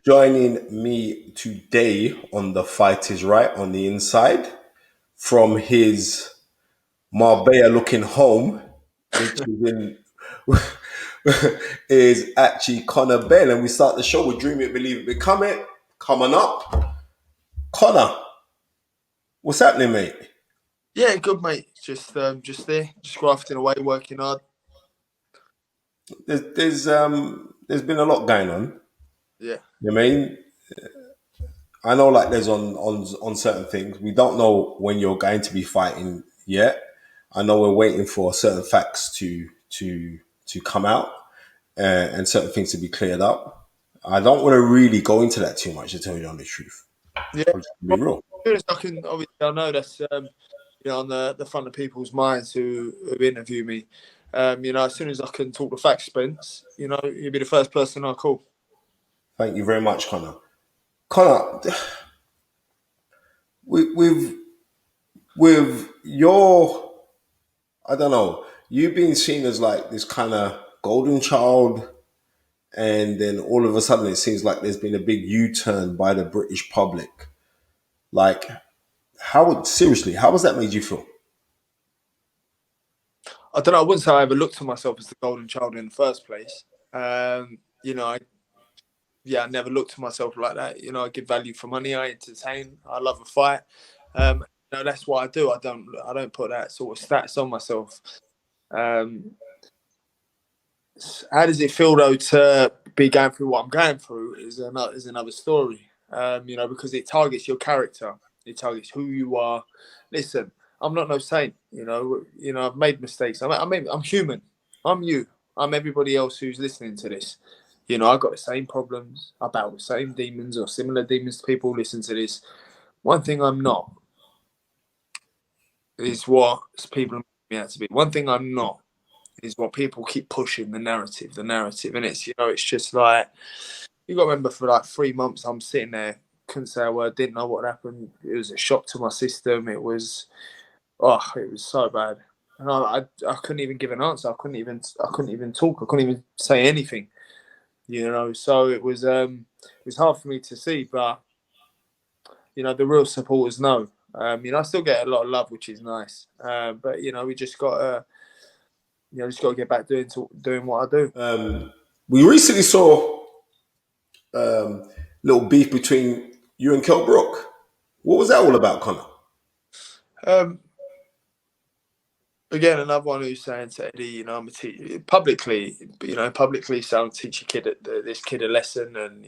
Joining me today on The Fight Is Right on the inside from his Marbella looking home, which is in is actually Conor Benn. And we start the show with Dream It, Believe It, Become It. Coming up. Conor, what's happening, mate? Yeah, good, mate. Just there, just grafting away, working hard. There's been a lot going on. Yeah, You know what I mean? I know like there's on certain things. We don't know when you're going to be fighting yet. I know we're waiting for certain facts to come out and certain things to be cleared up. I don't want to really go into that too much to tell you the truth. yeah. I'll just be real. As soon as I can, obviously, I know that's on the front of people's minds who interview me. As soon as I can talk the facts, Spence, you'll be the first person I call. Thank you very much, Conor. Conor, with your, I don't know, you being seen as like this kind of golden child, and then all of a sudden it seems like there's been a big U-turn by the British public. Like, how has that made you feel? I don't know. I wouldn't say I ever looked at myself as the golden child in the first place. I never looked at myself like that. I give value for money. I entertain. I love a fight. That's what I do. I don't put that sort of stats on myself. How does it feel though to be going through what I'm going through is another story. Because it targets your character. It targets who you are. Listen, I'm not no saint. I've made mistakes. I'm human. I'm you. I'm everybody else who's listening to this. I've got the same problems. I battle the same demons or similar demons to people who listen to this. One thing I'm not is what people make me out to be. One thing I'm not is what people keep pushing, the narrative. And it's just like, you got to remember for like 3 months, I'm sitting there, couldn't say a word, didn't know what happened. It was a shock to my system. It was so bad. And I couldn't even give an answer. I couldn't even talk. I couldn't even say anything. So it was hard for me to see, but the real supporters know. I still get a lot of love, which is nice. But we just got to get back doing what I do. We recently saw little beef between you and Kell Brook. What was that all about, Conor? Again, another one who's saying to Eddie, I'm a teacher publicly, so I'm teaching this kid a lesson, and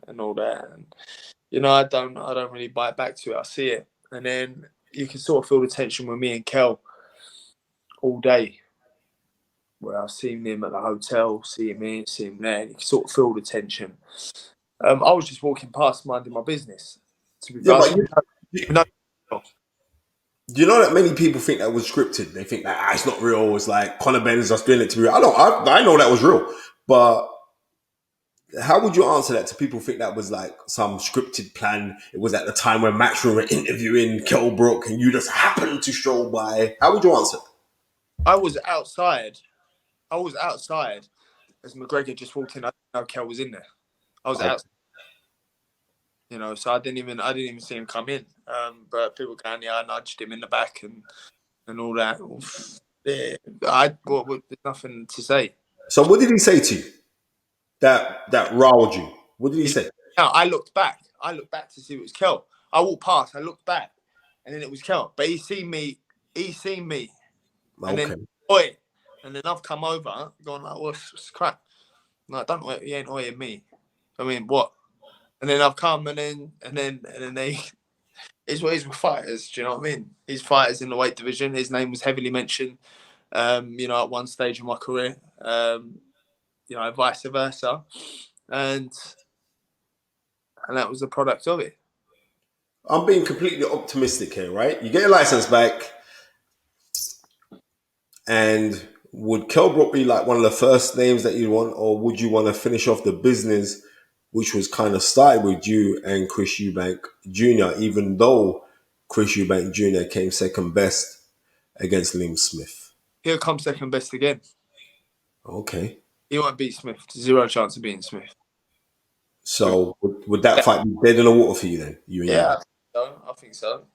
and all that, and I don't really bite back to it. I see it, and then you can sort of feel the tension with me and Kell all day. Where I've seen him at the hotel, see him here, see him there, and you can sort of feel the tension. I was just walking past, minding my business. To be Yeah, but you know that many people think that was scripted. They think that it's not real. It's like Conor Benn is just doing it to be real. I know that was real, but how would you answer that to people who think that was like some scripted plan? It was at the time when Matchroom were interviewing Kell Brook and you just happened to stroll by. How would you answer? I was outside as McGregor just walked in. I didn't know Kell was in there. I was outside. So I didn't even see him come in. But people going, I nudged him in the back and all that. Yeah, there's nothing to say. So what did he say to you that riled you? What did he say? Now, I looked back to see it was Kell. I walked past, I looked back, and then it was Kell. But he seen me, and then and then I've come over, going like, what's crap? No, don't he ain't oiling me. I mean, what? And then I've come, and then they. It's what he's with fighters. Do you know what I mean? He's fighters in the weight division. His name was heavily mentioned. At one stage of my career. Vice versa, and that was the product of it. I'm being completely optimistic here, right? You get your license back, and would Kell Brook be like one of the first names that you want, or would you want to finish off the business, which was kind of started with you and Chris Eubank Jr., even though Chris Eubank Jr. came second best against Liam Smith? He'll come second best again. Okay. He won't beat Smith. Zero chance of beating Smith. So would that fight be dead in the water for you then? You and Yeah, Eubank. I think so.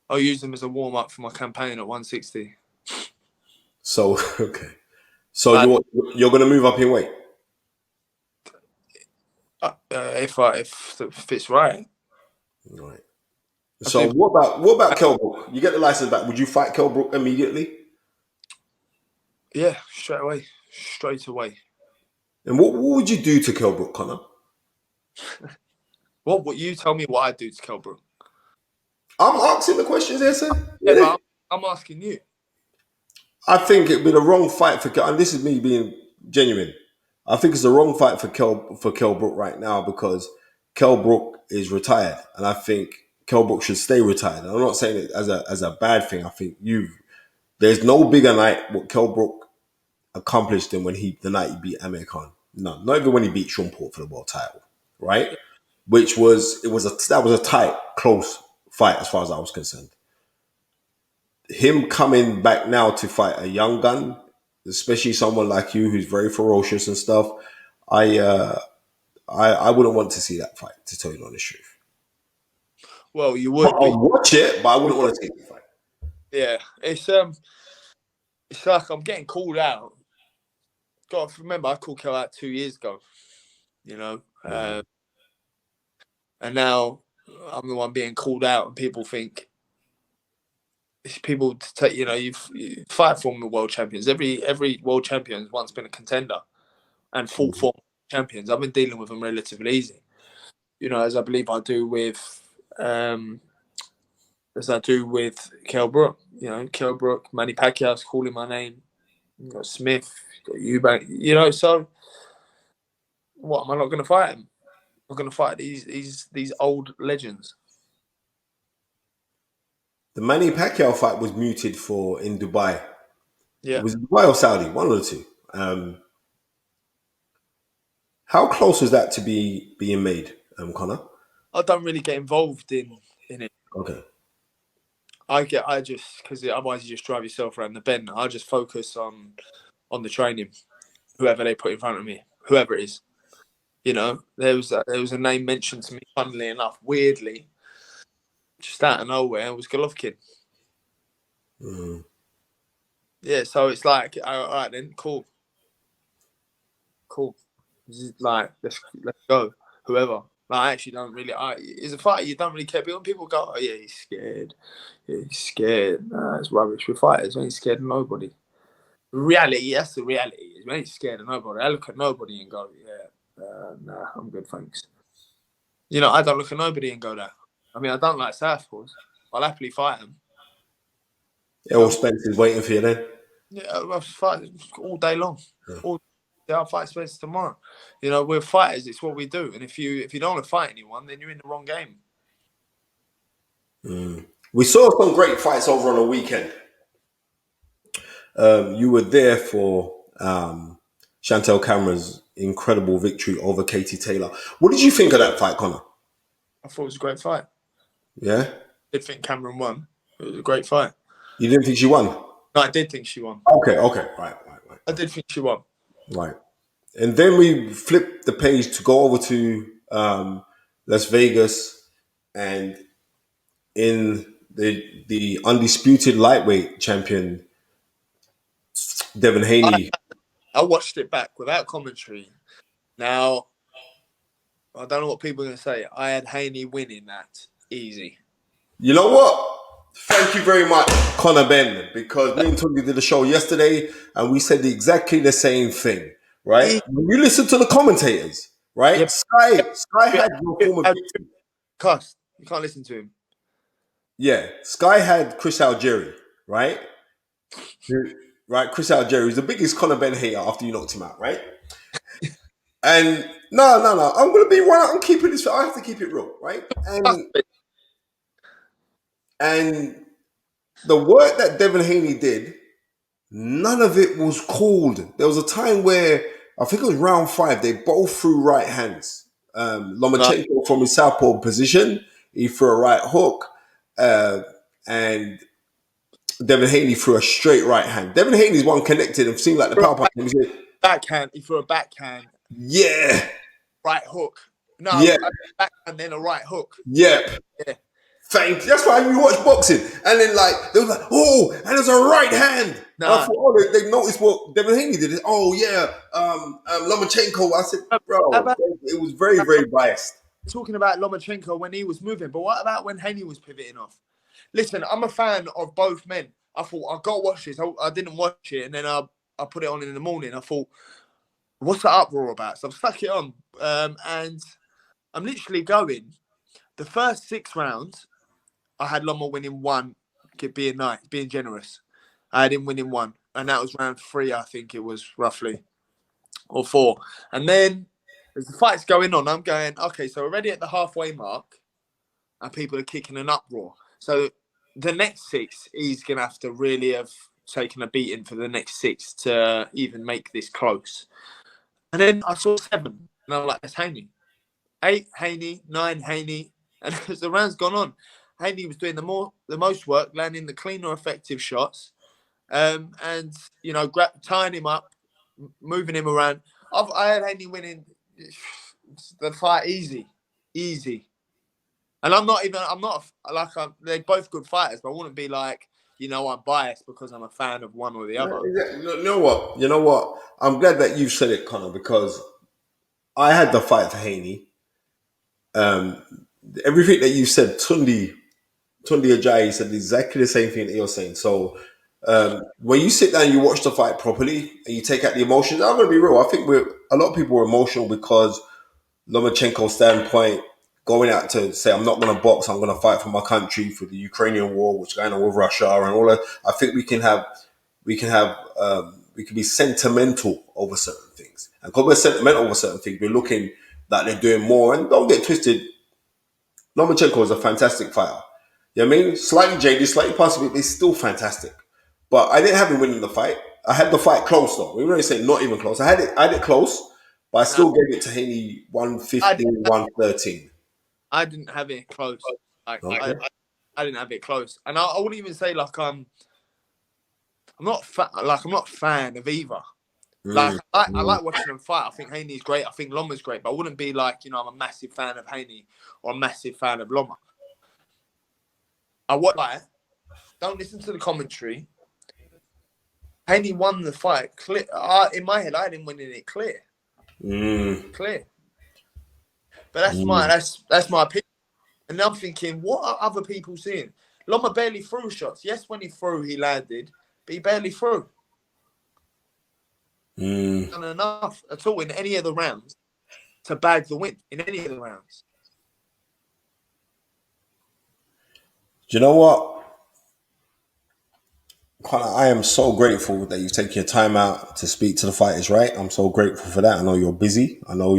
I'll use them as a warm up for my campaign at 160. So okay. So Like, you're gonna move up in weight. if it's right, Right. I So do. what about Kell Brook? You get the license back. Would you fight Kell Brook immediately? Yeah, straight away. And what would you do to Kell Brook, Connor? What you tell me what I do to Kell Brook? I'm asking the questions here, sir. Yeah, Yeah. but I'm asking you. I think it'd be the wrong fight for Kell, and this is me being genuine. I think it's the wrong fight for Kell Brook right now because Kell Brook is retired, and I think Kell Brook should stay retired. And I'm not saying it as a bad thing. I think there's no bigger night what Kell Brook accomplished than the night he beat Amir Khan. No, not even when he beat Sean Porter for the world title, right? That was a tight, close fight as far as I was concerned. Him coming back now to fight a young gun, especially someone like you who's very ferocious and stuff, I wouldn't want to see that fight. To tell you the honest truth, Well, you but would, but I'll watch it, but I wouldn't want to see the fight. yeah, it's like I'm getting called out. Got to remember, I called Kell out 2 years ago. You know, and now I'm the one being called out, and people think people take. You know, you fight former world champions. Every world champion has once been a contender and fought for champions. I've been dealing with them relatively easy. You know, as I believe I do with Kell Brook. You know, Kell Brook, Manny Pacquiao's calling my name. You got Smith, you got Eubank. You know, so what? Am I not going to fight him? I'm going to fight these old legends. The Manny Pacquiao fight was muted for in Dubai. Yeah, It was Dubai or Saudi, one of the two. How close was that to being made, Connor? I don't really get involved in it. Okay. I just because otherwise you just drive yourself around the bend. I just focus on the training, whoever they put in front of me, whoever it is. You know, there was a name mentioned to me, funnily enough, weirdly, just out of nowhere. It was Golovkin. Mm. Yeah, so it's like, all right then, cool. Like, let's go, whoever. Like, I actually don't really. It's a fight you don't really care. But when people go, oh yeah, he's scared. Yeah, he's scared. Nah, it's rubbish. We're fighters. We ain't scared of nobody. Reality, that's the reality. We ain't scared of nobody. I look at nobody and go, yeah, nah, I'm good, thanks. You know, I don't look at nobody and go that. I mean, I don't like southpaws. I'll happily fight them. Errol Spencer's waiting for you then. Yeah, I'll fight all day long. Yeah. All day, I'll fight Spencer tomorrow. You know, we're fighters. It's what we do. And if you don't want to fight anyone, then you're in the wrong game. We saw some great fights over on the weekend. You were there for Chantel Cameron's incredible victory over Katie Taylor. What did you think of that fight, Connor? I thought it was a great fight. Yeah? I did think Cameron won. It was a great fight. You didn't think she won? No, I did think she won. Okay. Right. I did think she won. Right. And then we flipped the page to go over to Las Vegas, and in the undisputed lightweight champion, Devin Haney. I watched it back without commentary. Now, I don't know what people are going to say. I had Haney winning that easy. You know what? Thank you very much, Conor Benn, because me and Tony did the show yesterday and we said exactly the same thing, right? When you listen to the commentators, right? Yep. Sky had your former victory. Cuss. You can't listen to him. Yeah, Sky had Chris Algieri, right? Right, Chris Algieri is the biggest Conor Benn hater after you knocked him out, right? And no, I'm gonna be right. I'm keeping this. I have to keep it real, right? And the work that Devin Haney did, none of it was called. There was a time where I think it was round 5. They both threw right hands. Lomachenko from his southpaw position, he threw a right hook, and Devin Haney threw a straight right hand. Devin Haney's one connected and seemed like the power punch. Backhand. He threw a backhand. Yeah. right hook. No, Yeah, a back and then a right hook. yeah. Yeah. That's why you watch boxing, and then like they was like, oh, and there's a right hand, and I Nah. thought, oh, they noticed what Devin Haney did. Oh yeah, Lomachenko. I said, How bro, about it was very, very biased. talking about Lomachenko when he was moving, but what about when Haney was pivoting off? Listen, I'm a fan of both men. I thought I gotta watch this. I didn't watch it, and then I put it on in the morning. I thought, what's the uproar about? So I've stuck it on, and I'm literally going. The first 6 rounds, I had Loma winning 1, being nice, being generous. I had him winning 1, and that was round 3, I think it was roughly, or 4. And then as the fight's going on, I'm going, okay, so we're already at the halfway mark, and people are kicking an uproar. So the next 6, he's gonna have to really have taken a beating for the next 6 to even make this close. And then I saw 7, and I'm like, that's Haney. 8 Haney, 9 Haney, and as the round's gone on, Haney was doing the most work, landing the cleaner, effective shots, and tying him up, moving him around. I had Haney winning the fight easy. And they're both good fighters, but I wouldn't be like, I'm biased because I'm a fan of one or the other. You know what? You know what? I'm glad that you said it, Connor, because I had the fight for Haney. Um, Everything that you said, Tundi Ajayi said exactly the same thing that you're saying. So when you sit down, and you watch the fight properly, and you take out the emotions. I'm gonna be real. I think a lot of people were emotional because Lomachenko's standpoint, going out to say, I'm not going to box, I'm going to fight for my country, for the Ukrainian war, which is going on with Russia and all that. I think we can be sentimental over certain things. And because we're sentimental over certain things, we're looking that they're doing more. And don't get twisted, Lomachenko is a fantastic fighter. You know what I mean? Slightly jaded, slightly possibly, but he's still fantastic. But I didn't have him winning the fight. I had the fight close though. We really say not even close. I had it close, but I No, still gave it to Haney I 115, didn't. 113. I didn't have it close. Like Okay. I didn't have it close, and I wouldn't even say like I'm not I'm not a fan of either. Like I like watching them fight. I think Haney's great. I think Loma's great, but I wouldn't be like I'm a massive fan of Haney or a massive fan of Loma. Don't listen to the commentary. Haney won the fight clear. In my head, I had him winning it clear. Clear. But that's my opinion. And I'm thinking, what are other people seeing? Loma barely threw shots. Yes, when he threw, he landed, but he barely threw. Done enough at all in any of the rounds to bag the win in any of the rounds. Do you know what? Connor, I am so grateful that you've taken your time out to speak to the fighters, right? I'm so grateful for that. I know you're busy. I know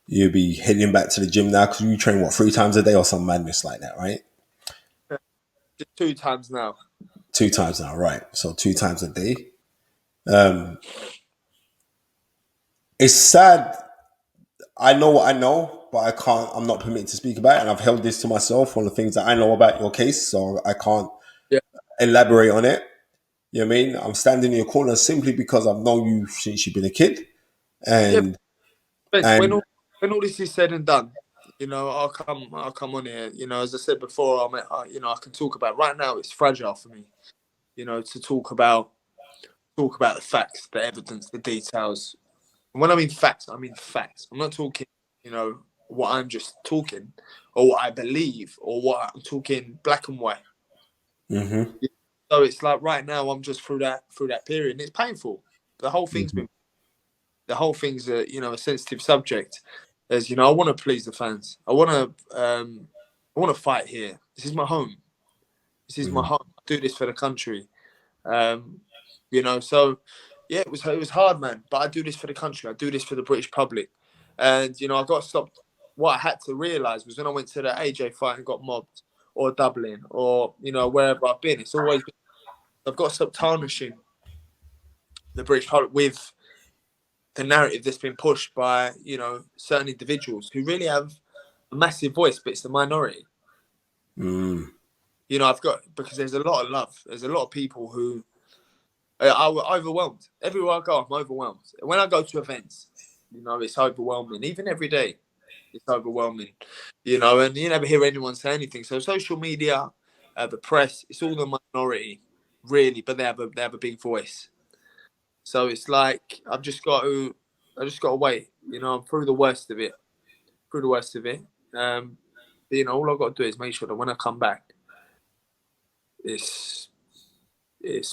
you'll be heading back to the gym now because you train, 3 times a day or some madness like that, right? Just 2 times now. 2 times now, right? So 2 times a day. It's sad. I know what I know, but I can't. I'm not permitted to speak about it, and I've held this to myself on the things that I know about your case, so I can't Yeah. elaborate on it. You know what I mean? I'm standing in your corner simply because I've known you since you've been a kid, Yeah, and Spence, and when all this is said and done, I'll come on here. As I said before, I can talk about right now. It's fragile for me, to talk about the facts, the evidence, the details. And when I mean facts, I mean facts. I'm not talking, what I'm just talking or what I believe or what I'm talking black and white. So it's like right now I'm just through that period and it's painful. The whole thing's a sensitive subject. As I want to please the fans. I want to fight here. This is my home. This is my home. I do this for the country. So yeah, it was hard, man. But I do this for the country. I do this for the British public. And I got stopped. What I had to realise was when I went to the AJ fight and got mobbed, or Dublin, or wherever I've been, I've got to stop tarnishing the British public with the narrative that's been pushed by certain individuals who really have a massive voice, but it's the minority. Because there's a lot of love. There's a lot of people who are overwhelmed. Everywhere I go, I'm overwhelmed. When I go to events, You know, it's overwhelming. Even every day, it's overwhelming. You know, and you never hear anyone say anything. So social media, the press, it's all the minority, really, but they have a big voice. So it's like I just got to wait. You know, I'm through the worst of it. Through the worst of it. You know, all I've got to do is make sure that when I come back, it's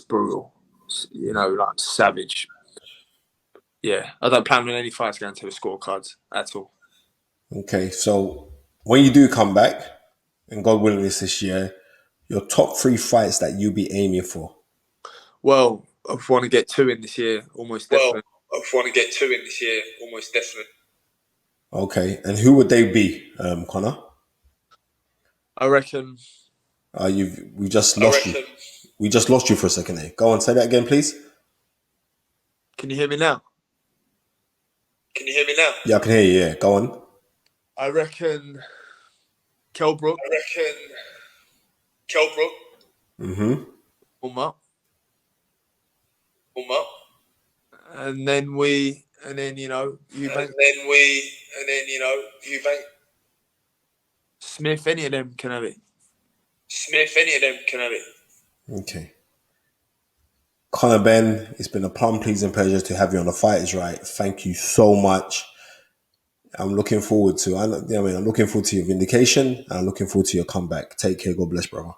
brutal. You know, like savage. Yeah, I don't plan on any fights going to the scorecards at all. Okay, so when you do come back, and God willing this year, your top 3 fights that you'll be aiming for. Well, I want to get 2 in this year, almost definitely. Okay, and who would they be, Conor? I reckon. We just lost you. We just lost you for a second there. Go on, say that again, please. Can you hear me now? Yeah, I can hear you. Yeah, go on. I reckon Kell Brook. Mm-hmm. Warm up. And then you know, Eubank. Smith, any of them can have it. Okay. Conor Benn, it's been a plum pleasing pleasure to have you on The Fight Is Right. Thank you so much. I'm looking forward to. I'm looking forward to your vindication. And I'm looking forward to your comeback. Take care. God bless, brother.